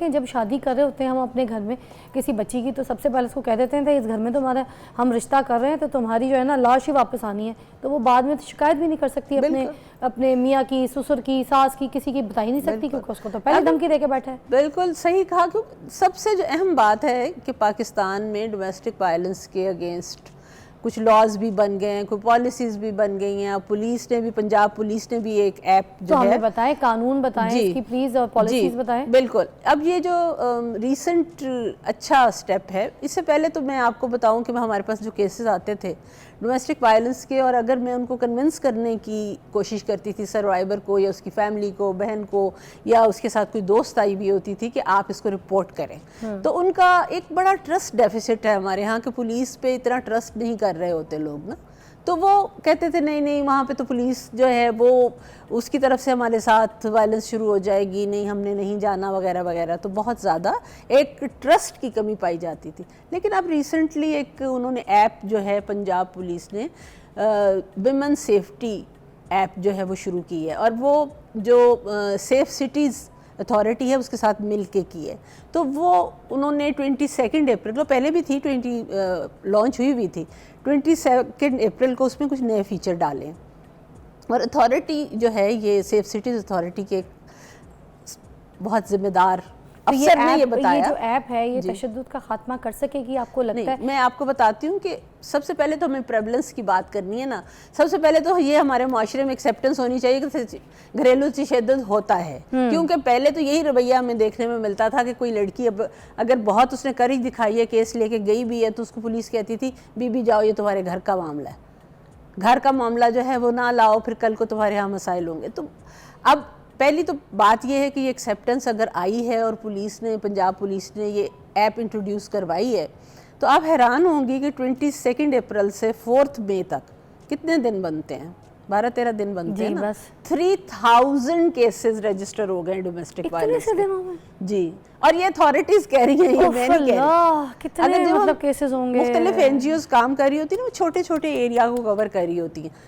کہ جب شادی کر رہے ہوتے ہیں ہم اپنے گھر میں کسی بچی کی، تو سب سے پہلے اس کو کہہ دیتے ہیں کہ اس گھر میں تمہارا ہم رشتہ کر رہے ہیں تو تمہاری جو ہے نا لاش ہی واپس آنی ہے، تو وہ بعد میں تو شکایت بھی نہیں کر سکتی اپنے میاں کی، سسر کی، ساس کی، کسی کی بتا ہی نہیں سکتی، کیونکہ اس کو تو پہلے دھمکی دے کے بیٹھا ہے۔ بالکل صحیح کہا کہ سب سے جو اہم بات ہے کہ پاکستان میں ڈومیسٹک وائلنس کے اگینسٹ کچھ لاز بھی بن گئے ہیں، کوئی پالیسیز بھی بن گئی ہیں، پولیس نے بھی، پنجاب پولیس نے بھی ایک ایپ جو ہے، تو ہمیں بتائیں، قانون بتائیں اس کی پلیز، اور پالیسیز بتائیں۔ بالکل۔ اب یہ جو ریسنٹ اچھا سٹیپ ہے، اس سے پہلے تو میں آپ کو بتاؤں کہ ہمارے پاس جو کیسز آتے تھے ڈومیسٹک وائلنس کے، اور اگر میں ان کو کنونس کرنے کی کوشش کرتی تھی سروائیور کو یا اس کی فیملی کو، بہن کو، یا اس کے ساتھ کوئی دوست آئی بھی ہوتی تھی کہ آپ اس کو رپورٹ کریں، تو ان کا ایک بڑا ٹرسٹ ڈیفیسٹ ہے ہمارے ہاں کہ پولیس پہ اتنا ٹرسٹ نہیں کر رہے ہوتے لوگ نا، تو وہ کہتے تھے نہیں وہاں پہ تو پولیس جو ہے وہ اس کی طرف سے ہمارے ساتھ وائلنس شروع ہو جائے گی، نہیں ہم نے نہیں جانا وغیرہ وغیرہ، تو بہت زیادہ ایک ٹرسٹ کی کمی پائی جاتی تھی۔ لیکن اب ریسنٹلی ایک انہوں نے ایپ جو ہے پنجاب پولیس نے ویمن سیفٹی ایپ جو ہے وہ شروع کی ہے، اور وہ جو سیف سٹیز اتھارٹی ہے اس کے ساتھ مل کے کی ہے، تو وہ انہوں نے 22 اپریل، پہلے بھی تھی، لانچ ہوئی بھی تھی، 22 اپریل کو اس میں کچھ نئے فیچر ڈالے، اور اتھارٹی جو ہے یہ سیف سٹیز اتھارٹی کے بہت ذمہ دار افسر نے یہ بتایا۔ یہ جو ایپ ہے یہ تشدد کا خاتمہ کر سکے گی، آپ کو لگتا ہے؟ میں آپ کو بتاتی ہوں کہ سب سے پہلے تو ہمیں پریولنس کی بات کرنی ہے نا، سب سے پہلے تو یہ ہمارے معاشرے میں ایکسیپٹنس ہونی چاہیے کہ گھریلو تشدد ہوتا ہے، کیونکہ پہلے تو یہی رویہ ہمیں دیکھنے میں ملتا تھا کہ کوئی لڑکی اب اگر بہت اس نے کرج دکھائی ہے، کیس لے کے گئی بھی ہے، تو اس کو پولیس کہتی تھی بی بی جاؤ، یہ تمہارے گھر کا معاملہ ہے، گھر کا معاملہ جو ہے وہ نہ لاؤ، پھر کل کو تمہارے ہاں مسائل ہوں گے۔ تو اب پہلی تو بات یہ ہے کہ یہ ایکسیپٹنس اگر آئی ہے اور پولیس نے، پنجاب پولیس نے یہ ایپ انٹروڈیوس کروائی ہے، تو آپ حیران ہوں گی کہ 22 اپریل سے 4 مئی تک کتنے دن بنتے ہیں؟ 12-13 دن بنتے ہیں نا، 3000 کیسز رجسٹر ہو گئے ڈومیسٹک وائلنس کے۔ جی، اور یہ اتھارٹیز کہہ رہی ہیں، یہ میں نہیں کہہ رہی۔ کتنے مطلب کیسز ہوں گے؟ مختلف NGOs کام کر رہی ہوتی ہیں نا، وہ چھوٹے چھوٹے ایریا کو کور کر رہی ہوتی ہیں۔